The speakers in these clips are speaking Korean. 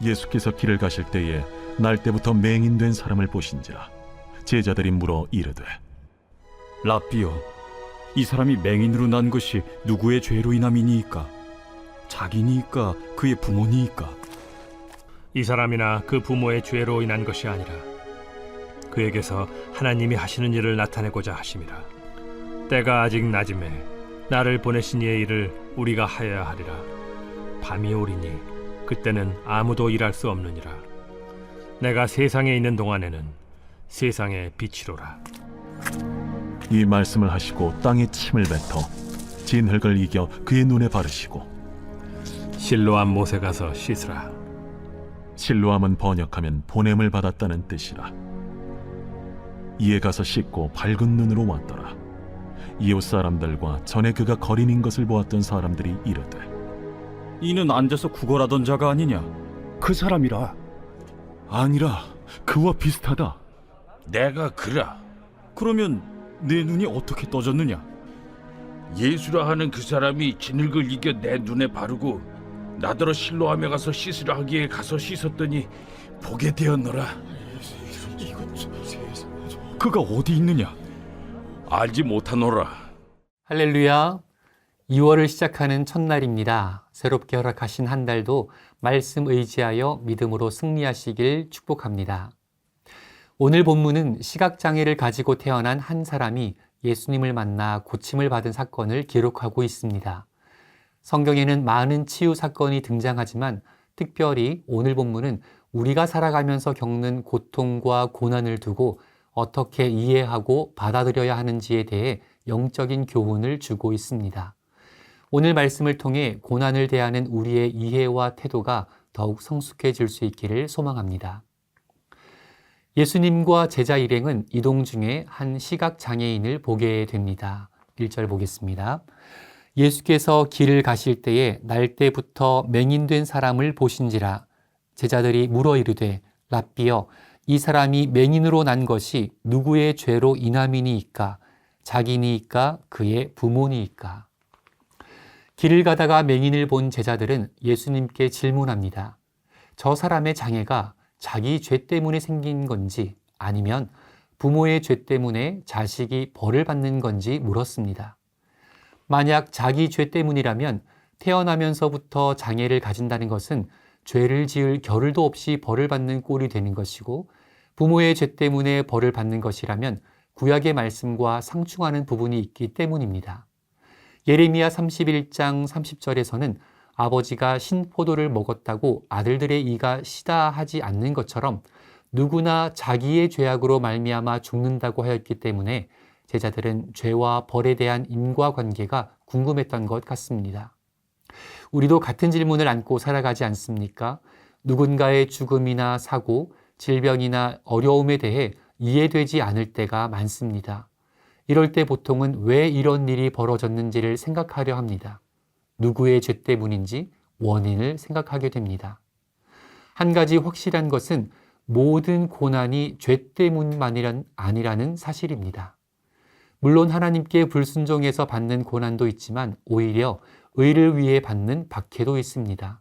예수께서 길을 가실 때에 날 때부터 맹인된 사람을 보신지라. 제자들이 물어 이르되, 라삐여, 이 사람이 맹인으로 난 것이 누구의 죄로 인함이니이까? 자기니이까 그의 부모니이까? 이 사람이나 그 부모의 죄로 인한 것이 아니라 그에게서 하나님이 하시는 일을 나타내고자 하심이라. 때가 아직 낮음에 나를 보내신 이의 일을 우리가 하여야 하리라. 밤이 오리니 그때는 아무도 일할 수 없느니라. 내가 세상에 있는 동안에는 세상의 빛이로라. 이 말씀을 하시고 땅에 침을 뱉어 진흙을 이겨 그의 눈에 바르시고, 실로암 못에 가서 씻으라. 실로암은 번역하면 보냄을 받았다는 뜻이라. 이에 가서 씻고 밝은 눈으로 왔더라. 이웃 사람들과 전에 그가 거린인 것을 보았던 사람들이 이르되, 이는 앉아서 구걸하던 자가 아니냐? 그 사람이라. 아니라 그와 비슷하다. 내가 그라. 그러면 내 눈이 어떻게 떠졌느냐? 예수라 하는 그 사람이 진흙을 이겨 내 눈에 바르고 나더러 실로암에 가서 씻으라 하기에 가서 씻었더니 보게 되었노라. 그가 어디 있느냐? 알지 못하노라. 할렐루야. 2월을 시작하는 첫날입니다. 새롭게 허락하신 한 달도 말씀 의지하여 믿음으로 승리하시길 축복합니다. 오늘 본문은 시각장애를 가지고 태어난 한 사람이 예수님을 만나 고침을 받은 사건을 기록하고 있습니다. 성경에는 많은 치유 사건이 등장하지만 특별히 오늘 본문은 우리가 살아가면서 겪는 고통과 고난을 두고 어떻게 이해하고 받아들여야 하는지에 대해 영적인 교훈을 주고 있습니다. 오늘 말씀을 통해 고난을 대하는 우리의 이해와 태도가 더욱 성숙해질 수 있기를 소망합니다. 예수님과 제자 일행은 이동 중에 한 시각장애인을 보게 됩니다. 1절 보겠습니다. 예수께서 길을 가실 때에 날 때부터 맹인된 사람을 보신지라. 제자들이 물어 이르되, 라삐여, 이 사람이 맹인으로 난 것이 누구의 죄로 인함이니이까? 자기니이까 그의 부모니이까? 길을 가다가 맹인을 본 제자들은 예수님께 질문합니다. 저 사람의 장애가 자기 죄 때문에 생긴 건지 아니면 부모의 죄 때문에 자식이 벌을 받는 건지 물었습니다. 만약 자기 죄 때문이라면 태어나면서부터 장애를 가진다는 것은 죄를 지을 겨를도 없이 벌을 받는 꼴이 되는 것이고, 부모의 죄 때문에 벌을 받는 것이라면 구약의 말씀과 상충하는 부분이 있기 때문입니다. 예레미야 31장 30절에서는 아버지가 신포도를 먹었다고 아들들의 이가 시다 하지 않는 것처럼 누구나 자기의 죄악으로 말미암아 죽는다고 하였기 때문에 제자들은 죄와 벌에 대한 인과관계가 궁금했던 것 같습니다. 우리도 같은 질문을 안고 살아가지 않습니까? 누군가의 죽음이나 사고, 질병이나 어려움에 대해 이해되지 않을 때가 많습니다. 이럴 때 보통은 왜 이런 일이 벌어졌는지를 생각하려 합니다. 누구의 죄 때문인지 원인을 생각하게 됩니다. 한 가지 확실한 것은 모든 고난이 죄 때문만이 아니라는 사실입니다. 물론 하나님께 불순종해서 받는 고난도 있지만 오히려 의를 위해 받는 박해도 있습니다.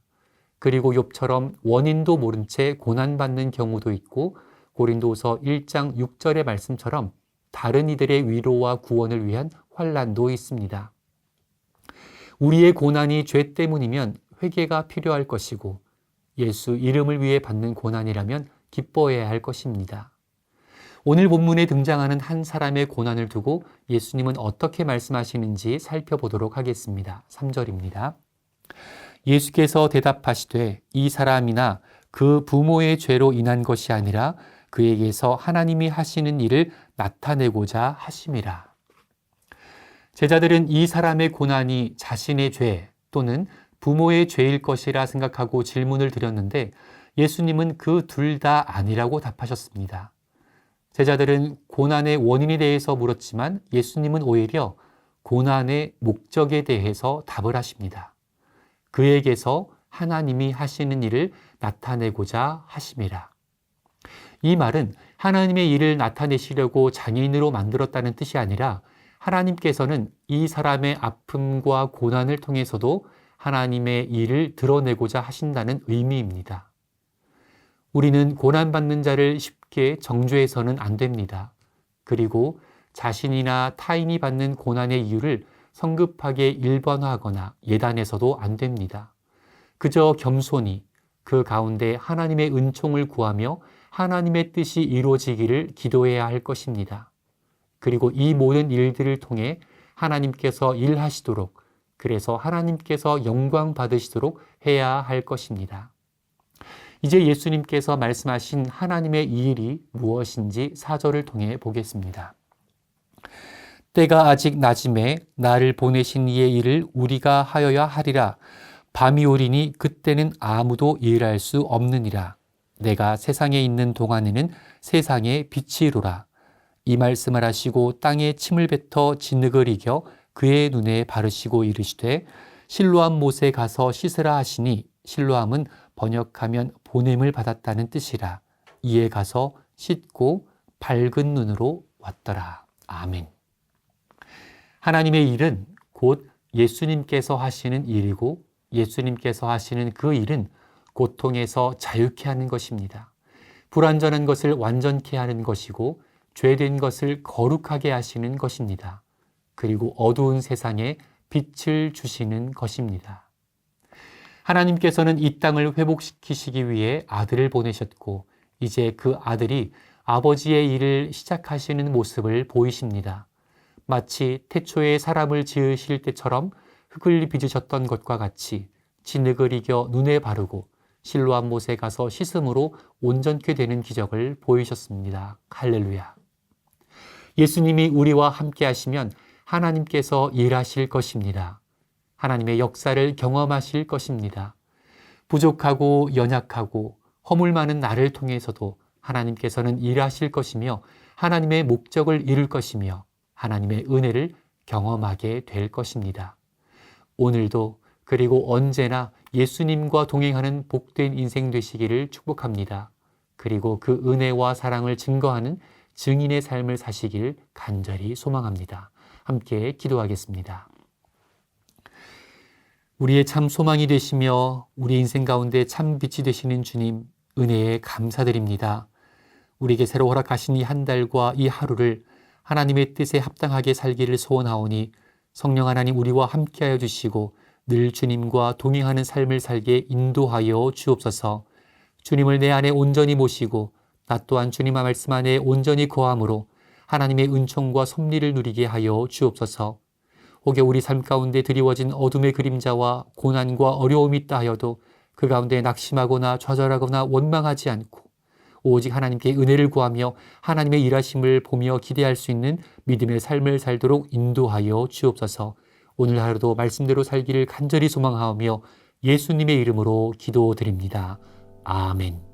그리고 욥처럼 원인도 모른 채 고난받는 경우도 있고, 고린도서 1장 6절의 말씀처럼 다른 이들의 위로와 구원을 위한 환난도 있습니다. 우리의 고난이 죄 때문이면 회개가 필요할 것이고, 예수 이름을 위해 받는 고난이라면 기뻐해야 할 것입니다. 오늘 본문에 등장하는 한 사람의 고난을 두고 예수님은 어떻게 말씀하시는지 살펴보도록 하겠습니다. 3절입니다. 예수께서 대답하시되, 이 사람이나 그 부모의 죄로 인한 것이 아니라 그에게서 하나님이 하시는 일을 나타내고자 하심이라. 제자들은 이 사람의 고난이 자신의 죄 또는 부모의 죄일 것이라 생각하고 질문을 드렸는데 예수님은 그 둘 다 아니라고 답하셨습니다. 제자들은 고난의 원인에 대해서 물었지만 예수님은 오히려 고난의 목적에 대해서 답을 하십니다. 그에게서 하나님이 하시는 일을 나타내고자 하심이라. 이 말은 하나님의 일을 나타내시려고 장애인으로 만들었다는 뜻이 아니라 하나님께서는 이 사람의 아픔과 고난을 통해서도 하나님의 일을 드러내고자 하신다는 의미입니다. 우리는 고난받는 자를 쉽게 정죄해서는 안 됩니다. 그리고 자신이나 타인이 받는 고난의 이유를 성급하게 일반화하거나 예단해서도 안 됩니다. 그저 겸손히 그 가운데 하나님의 은총을 구하며 하나님의 뜻이 이루어지기를 기도해야 할 것입니다. 그리고 이 모든 일들을 통해 하나님께서 일하시도록, 그래서 하나님께서 영광 받으시도록 해야 할 것입니다. 이제 예수님께서 말씀하신 하나님의 이 일이 무엇인지 4절을 통해 보겠습니다. 때가 아직 낮음에 나를 보내신 이의 일을 우리가 하여야 하리라. 밤이 오리니 그때는 아무도 일할 수 없느니라. 내가 세상에 있는 동안에는 세상의 빛이로라. 이 말씀을 하시고 땅에 침을 뱉어 진흙을 이겨 그의 눈에 바르시고 이르시되 실로암 못에 가서 씻으라 하시니 실로암은 번역하면 보냄을 받았다는 뜻이라. 이에 가서 씻고 밝은 눈으로 왔더라. 아멘. 하나님의 일은 곧 예수님께서 하시는 일이고 예수님께서 하시는 그 일은 고통에서 자유케 하는 것입니다. 불완전한 것을 완전케 하는 것이고 죄된 것을 거룩하게 하시는 것입니다. 그리고 어두운 세상에 빛을 주시는 것입니다. 하나님께서는 이 땅을 회복시키시기 위해 아들을 보내셨고 이제 그 아들이 아버지의 일을 시작하시는 모습을 보이십니다. 마치 태초에 사람을 지으실 때처럼 흙을 빚으셨던 것과 같이 진흙을 이겨 눈에 바르고 실로암 못에 가서 씻음으로 온전케 되는 기적을 보이셨습니다. 할렐루야. 예수님이 우리와 함께 하시면 하나님께서 일하실 것입니다. 하나님의 역사를 경험하실 것입니다. 부족하고 연약하고 허물 많은 나를 통해서도 하나님께서는 일하실 것이며 하나님의 목적을 이룰 것이며 하나님의 은혜를 경험하게 될 것입니다. 오늘도 그리고 언제나 예수님과 동행하는 복된 인생 되시기를 축복합니다. 그리고 그 은혜와 사랑을 증거하는 증인의 삶을 사시길 간절히 소망합니다. 함께 기도하겠습니다. 우리의 참 소망이 되시며 우리 인생 가운데 참 빛이 되시는 주님, 은혜에 감사드립니다. 우리에게 새로 허락하신 이 한 달과 이 하루를 하나님의 뜻에 합당하게 살기를 소원하오니 성령 하나님 우리와 함께하여 주시고 늘 주님과 동행하는 삶을 살게 인도하여 주옵소서. 주님을 내 안에 온전히 모시고 나 또한 주님의 말씀 안에 온전히 거함으로 하나님의 은총과 섭리를 누리게 하여 주옵소서. 혹여 우리 삶 가운데 드리워진 어둠의 그림자와 고난과 어려움이 있다 하여도 그 가운데 낙심하거나 좌절하거나 원망하지 않고 오직 하나님께 은혜를 구하며 하나님의 일하심을 보며 기대할 수 있는 믿음의 삶을 살도록 인도하여 주옵소서. 오늘 하루도 말씀대로 살기를 간절히 소망하며 예수님의 이름으로 기도드립니다. 아멘.